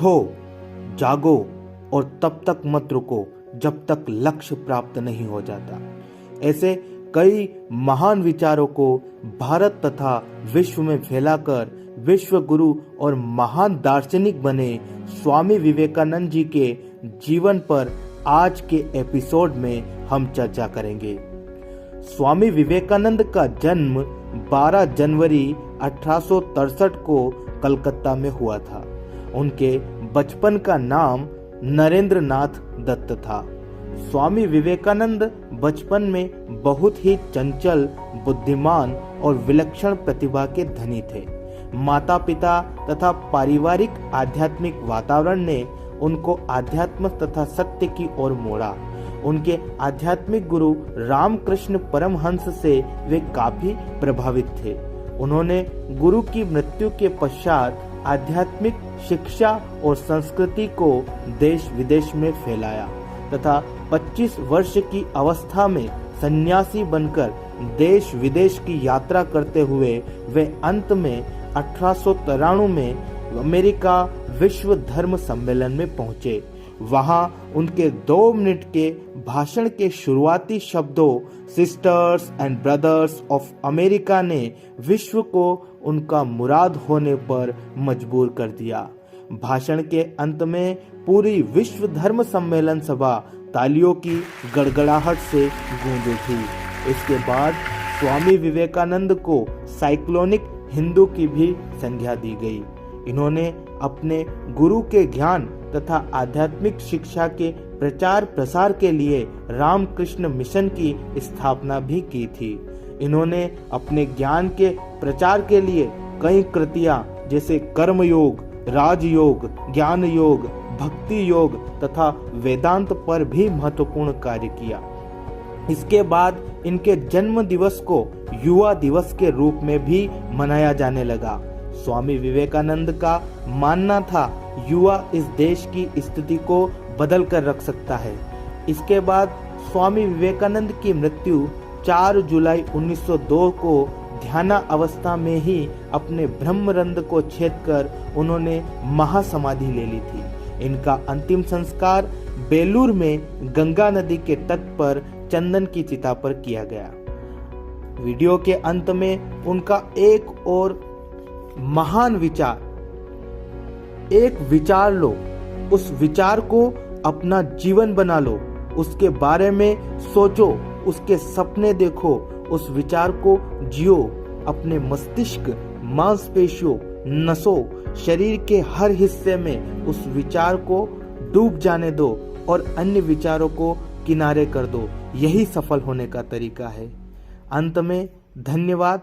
उठो, जागो और तब तक मत रुको जब तक लक्ष्य प्राप्त नहीं हो जाता। ऐसे कई महान विचारों को भारत तथा विश्व में फैलाकर विश्व गुरु और महान दार्शनिक बने स्वामी विवेकानंद जी के जीवन पर आज के एपिसोड में हम चर्चा करेंगे। स्वामी विवेकानंद का जन्म 12 जनवरी 1863 को कलकत्ता में हुआ था। उनके बचपन का नाम नरेंद्र नाथ दत्त था। स्वामी विवेकानंद बचपन में बहुत ही चंचल, बुद्धिमान और विलक्षण प्रतिभा के धनी थे। माता पिता तथा पारिवारिक आध्यात्मिक वातावरण ने उनको आध्यात्म तथा सत्य की ओर मोड़ा। उनके आध्यात्मिक गुरु रामकृष्ण परमहंस से वे काफी प्रभावित थे। उन्होंने गुरु की मृत्यु के पश्चात आध्यात्मिक शिक्षा और संस्कृति को देश विदेश में फैलाया तथा 25 वर्ष की अवस्था में सन्यासी बनकर देश विदेश की यात्रा करते हुए वे अंत में 1893 में अमेरिका विश्व धर्म सम्मेलन में पहुंचे। वहां उनके 2 मिनट के भाषण के शुरुआती शब्दों sisters and brothers of America ने विश्व को उनका मुराद होने पर मजबूर कर दिया। भाषण के अंत में पूरी विश्व धर्म सम्मेलन सभा तालियों की गड़गड़ाहट से गूंज उठी। इसके बाद स्वामी विवेकानंद को साइक्लोनिक हिंदू की भी संज्ञा दी गई। इन्होंने अपने गुरु के ज्ञान तथा आध्यात्मिक शिक्षा के प्रचार प्रसार के लिए रामकृष्ण मिशन की स्थापना भी की थी। इन्होंने अपने ज्ञान के प्रचार के लिए कई कृतियां जैसे कर्म योग, राजयोग, ज्ञान योग, भक्ति योग तथा वेदांत पर भी महत्वपूर्ण कार्य किया। इसके बाद इनके जन्म दिवस को युवा दिवस के रूप में भी मनाया जाने लगा। स्वामी विवेकानंद का मानना था युवा इस देश की स्थिति को बदल कर रख सकता है। इसके बाद स्वामी विवेकानंद की मृत्यु 4 जुलाई 1902 को ध्याना अवस्था में ही अपने ब्रह्मरंध्र को छेदकर उन्होंने महासमाधि ले ली थी। इनका अंतिम संस्कार बेलूर में गंगा नदी के तट पर चंदन की चिता पर किया गया। वीडियो के अंत में उनका एक और महान विचार, एक विचार लो, उस विचार को अपना जीवन बना लो, उसके बारे में सोचो, उसके सपने देखो, उस विचार को जियो, अपने मस्तिष्क, मांसपेशियों, नसों, शरीर के हर हिस्से में उस विचार को डूब जाने दो और अन्य विचारों को किनारे कर दो। यही सफल होने का तरीका है। अंत में धन्यवाद।